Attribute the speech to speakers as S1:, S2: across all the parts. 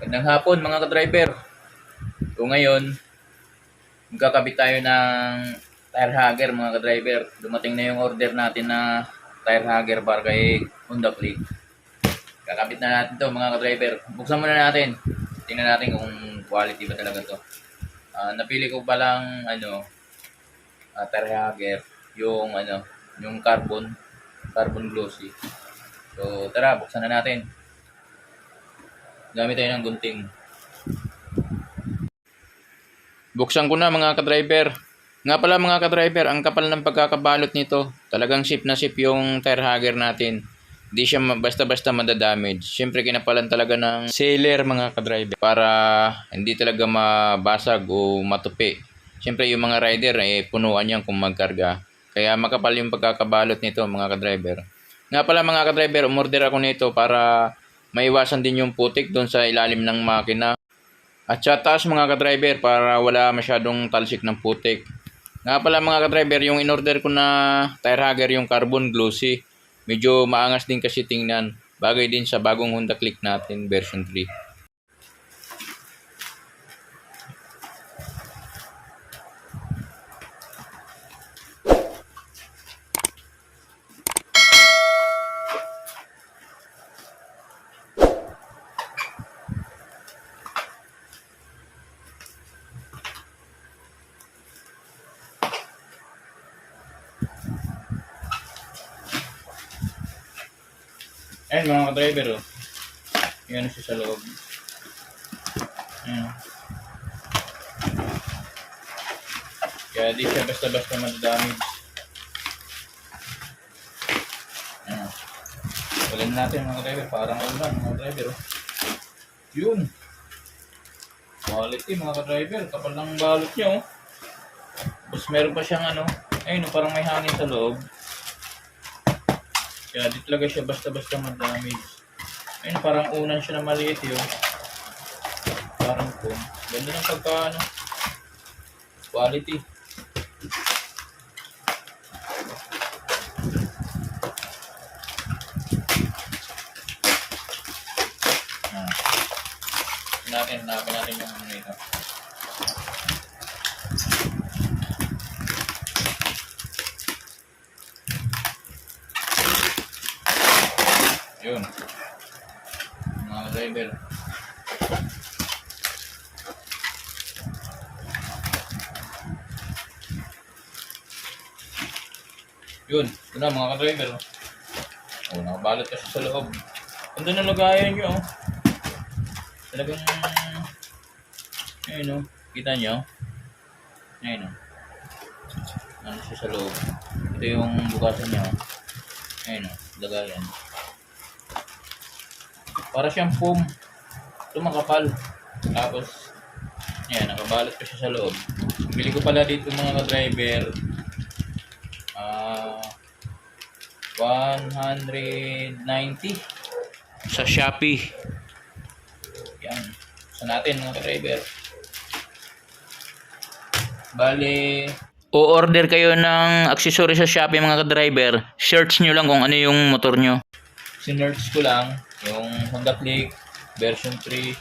S1: Magandang hapon mga ka-driver. So ngayon, magkakabit tayo ng tire hugger mga ka-driver. Dumating na yung order natin na tire hugger para kay Honda Click. Kakabit na natin to mga ka-driver. Buksan muna natin. Tingnan natin kung quality ba talaga to. Napili ko palang tire hugger, yung carbon glossy. So tara, buksan na natin. Gamit tayo ng gunting. Buksan ko na mga ka-driver. Nga pala mga ka-driver, ang kapal ng pagkakabalot nito. Talagang ship na ship yung tire hugger natin. Hindi siya basta-basta madadamage. Siyempre kinapalan talaga ng sealer mga ka-driver para hindi talaga mabasag o matupi. Siyempre yung mga rider punuan yan kung magkarga. Kaya makapal yung pagkakabalot nito mga ka-driver. Nga pala mga ka-driver, umorder ako nito para maiwasan din yung putik doon sa ilalim ng makina. At sa taas mga ka-driver para wala masyadong talsik ng putik. Nga pala mga ka-driver, yung in-order ko na tire hugger yung carbon glossy. Medyo maangas din kasi tingnan. Bagay din sa bagong Honda Click natin version 3. Ayan mga ka-driver oh. Yan siya sa loob. Ayan. Kaya di siya basta-basta madadamage. Ayan. Walin natin mga ka-driver. Parang ulan mga ka-driver oh. Yun. Quality mga ka-driver. Kapal ng balot niya oh. Tapos meron pa siyang ayun oh, parang may hangin sa loob. Kaya di talaga siya basta-basta madamage. Ayun, parang unan siya na maliit yun. Parang po. Ganda ng pagka, quality. Hanapin natin yung ito. Yun. Mga driver. Yun. Ito na mga ka-driver. Oh, nakabalot kasi sa loob. Ganda na lagayan nyo. Oh. Talagang ayun oh. Kita nyo? Ayun oh. Ano siya sa loob. Ito yung bukasan nyo. Ayun oh. Lagayan. Para siyang foam. Ito makapal. Tapos, yan, nakabalot pa siya sa loob. Bili ko pala dito mga ka-driver. 190 sa Shopee. Yan. Sa natin mga ka-driver. Bale, o-order kayo ng accessory sa Shopee mga ka-driver. Search nyo lang kung ano yung motor nyo. Sinearch ko lang yung Honda Click version 3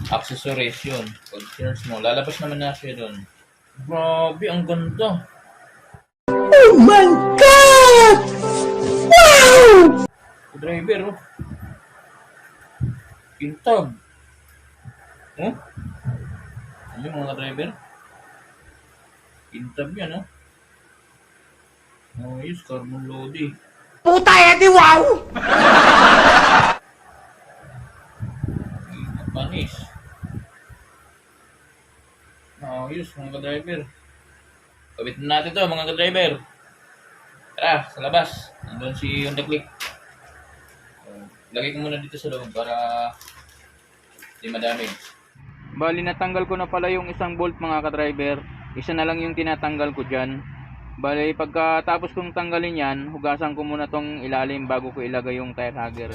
S1: accessories yun. Pag search mo, lalabas naman na siya doon. Grabe, ang ganda.
S2: Oh my God! Wow!
S1: Driver, oh. Kintab. Oh? Ano yung mga driver? Kintab yan, oh. Oh, yes, carbon loading.
S2: Puta edi wow!
S1: Panis. Ayos mga ka-driver. Kabit na natin to mga ka-driver. Tara, sa labas. Nandun si Honda Click. Lagay ko muna dito sa loob para hindi madamage. Bali natanggal ko na pala yung isang bolt mga ka-driver. Isa na lang yung tinatanggal ko dyan. Bali pagkatapos kong tanggalin yan, hugasan ko muna tong ilalim bago ko ilagay yung tire hugger.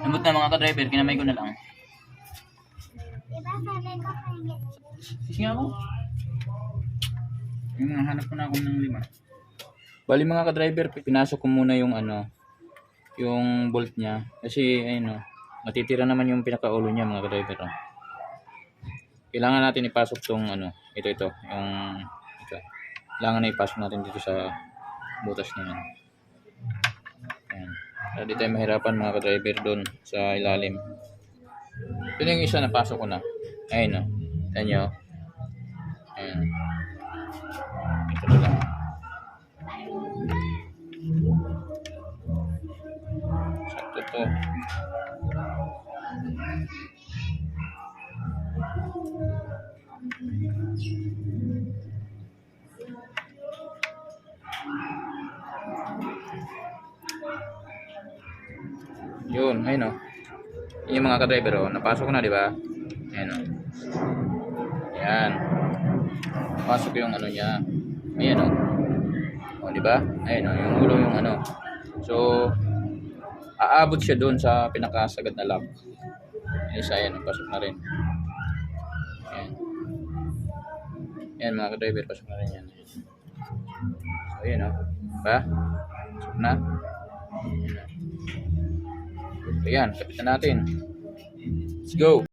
S1: Nabot na mga ka-driver, kinamay ko na lang. Sisi nga ako. Yung hanap ko na ako ng 5. Bali mga ka-driver, pinasok ko muna yung yung bolt niya kasi ayun Natitira naman yung pinakaulo niya mga ka-driver. Oh. Kailangan natin ipasok tong ano, ito, ito. Kailangan na ipasok natin dito sa butas na yan. Ayan. Para di tayo mahirapan mga ka-driver doon sa ilalim. Ito na yung isa, napasok ko na. Ayun o. Ayan nyo. Ayan. Ito na lang. Sakto to. Yun, ayun o. Yung mga ka-driver o. Napasok ko na, di ba? Ayan o. Ayan. Napasok yung ano niya. Ayan o. O, di ba? Ayan o. Yung ulo yung ano. So, aabot siya doon sa pinakasagad na lock. Isa yan, pasok na rin. Ayan. Ayan mga ka-driver, pasok na rin yan. So, ayan o. Diba? Pasok na. Ayan, kapitan natin. Let's go!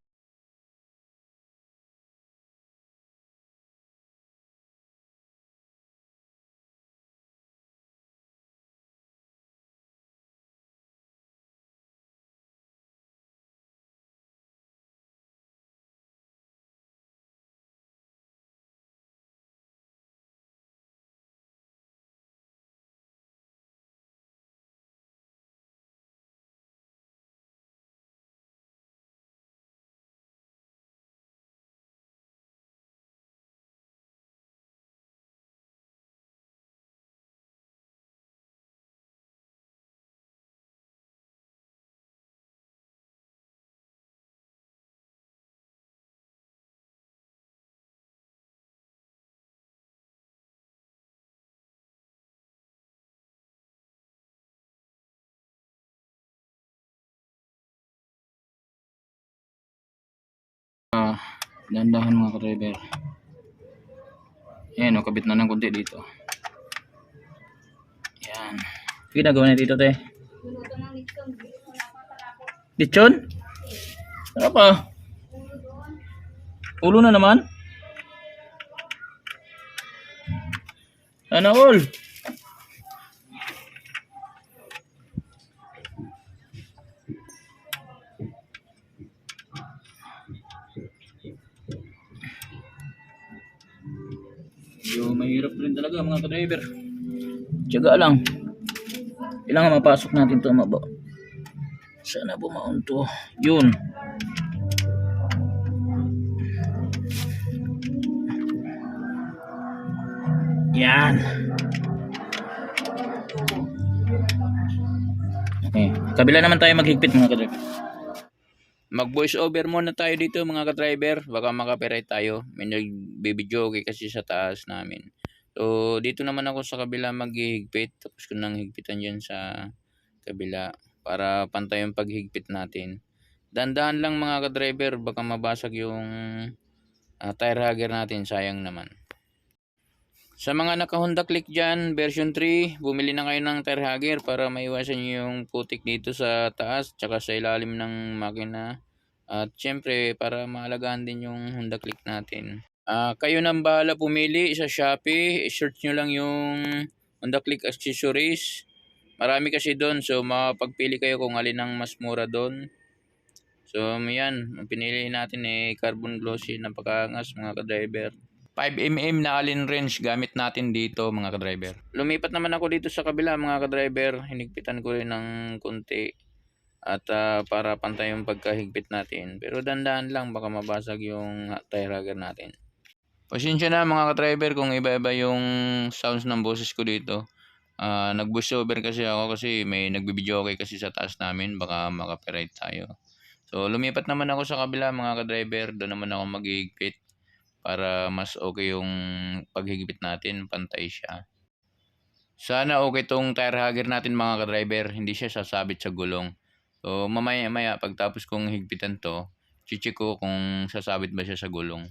S1: Dahan-dahan mga ka-driver. Ayan o, kabit na ng kunti dito. Ayan. Ginagawa na dito, te. Lechon? Ano pa? Ulo na naman? Ano all? Yo, mahirap rin talaga mga ka-driver. Tiyaga lang. Kailangan mapasok natin to maba. Sana bumaon to. Yun. Yan. Okay. Kabila naman tayo maghigpit mga ka-driver. Mag voice over muna tayo dito mga ka-driver. Baka makapiright tayo. May nagbibidyo kasi sa taas namin. So dito naman ako sa kabila maghihigpit. Tapos ko nang higpitan dyan sa kabila. Para pantay yung paghigpit natin. Dandahan lang mga ka-driver. Baka mabasag yung tire hugger natin. Sayang naman. Sa mga naka-Honda Click dyan, version 3, bumili na kayo ng tire hugger para maiwasan nyo yung putik dito sa taas tsaka sa ilalim ng makina. At syempre, para maalagaan din yung Honda Click natin. Kayo nang bahala pumili sa Shopee. I-search nyo lang yung Honda Click accessories. Marami kasi doon, so mapagpili kayo kung alin ang mas mura doon. So, yan. Pinili natin carbon glossy. Napakaangas mga ka-driver. 5mm na Allen wrench gamit natin dito mga ka-driver. Lumipat naman ako dito sa kabila mga ka-driver. Hinigpitan ko rin ng kunti. At para pantay yung pagkahigpit natin. Pero dandahan lang baka mabasag yung tire hugger natin. Pasensya na mga ka-driver kung iba-iba yung sounds ng boses ko dito. Nag-voice over kasi ako kasi may nagbibideo okay kasi sa taas namin. Baka makapiright tayo. So lumipat naman ako sa kabila mga ka-driver. Doon naman ako maghihigpit. Para mas okay yung paghigpit natin, pantay siya. Sana okay tong tire hugger natin mga ka-driver, hindi siya sasabit sa gulong. So mamaya-maya pagtapos kong higpitan to, check ko kung sasabit ba siya sa gulong.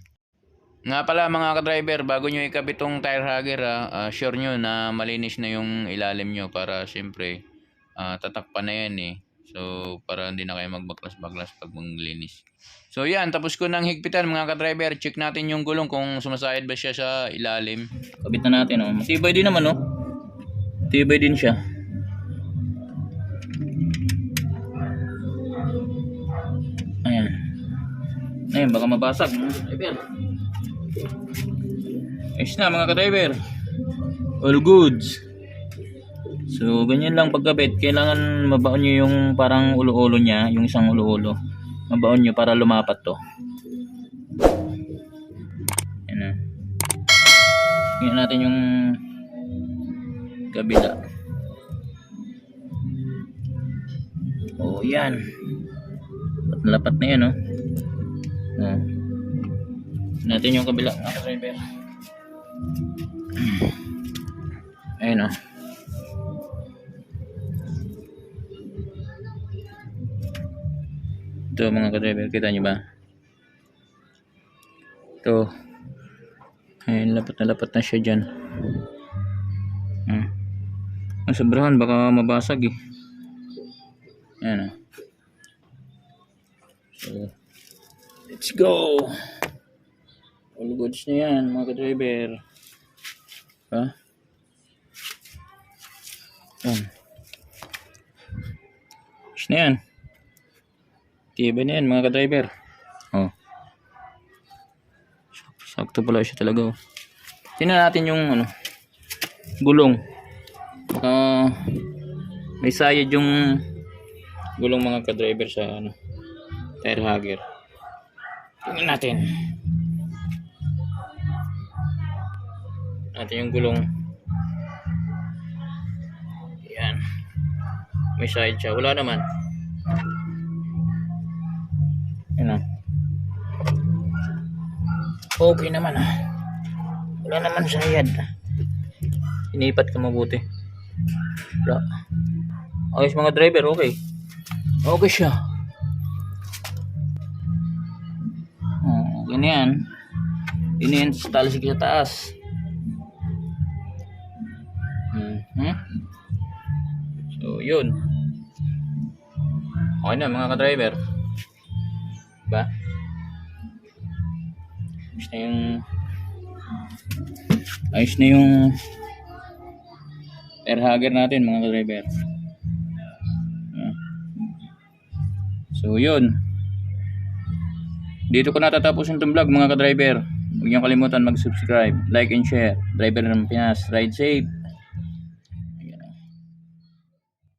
S1: Nga pala mga ka-driver, bago nyo ikabit tong tire hugger, sure nyo na malinis na yung ilalim nyo para siyempre tatakpan na yan . So, para hindi na kayo magbaklas-baklas pag maglinis. So, yan. Tapos ko nang higpitan mga ka-driver. Check natin yung gulong kung sumasayad ba siya sa ilalim. Kabit na natin. Oh. Matibay din naman. Oh. Matibay din siya. Ayan. Ayan, baka mabasag. Ayos na mga ka-driver. All goods. So, ganyan lang pagkabit. Kailangan mabaon nyo yung parang ulo-ulo niya. Yung isang ulo-ulo. Mabaon nyo para lumapat to. Yan na. Tingnan natin yung kabila. Oh, yan. Lapat na yan, oh. Oh. Natin yung kabila. Ayun, oh. Ito mga ka-driver, kita nyo ba? Ito. Ayun, lapat na siya dyan. Ang sobrahan, baka mabasag eh. Ayan, oh. So, let's go! All goods na yan mga ka-driver. Ha? Ayan. Goods na yan. Tiba na yan mga ka-driver. Oh. Sakto pala siya talaga. Oh. Tingnan natin yung ano, gulong. May sayad yung gulong mga ka-driver sa ano, tire hugger. Tingnan natin. Natin yung gulong. Yan. May sayad siya. Wala naman. Yan. Okay naman ah. Wala naman sayad. Inipat ka mabuti. Wala. Ayos mga driver, okay. Okay siya. Oh, ganyan. Iniyan sa talasik sa taas. So, yun. Okay na mga ka-driver. Diba? Ayos na yung air hugger natin mga ka-driver. So yun, dito ko natatapusin itong vlog mga ka-driver. Huwag niyong kalimutan mag-subscribe, like and share. Driver ng Pinas, ride safe.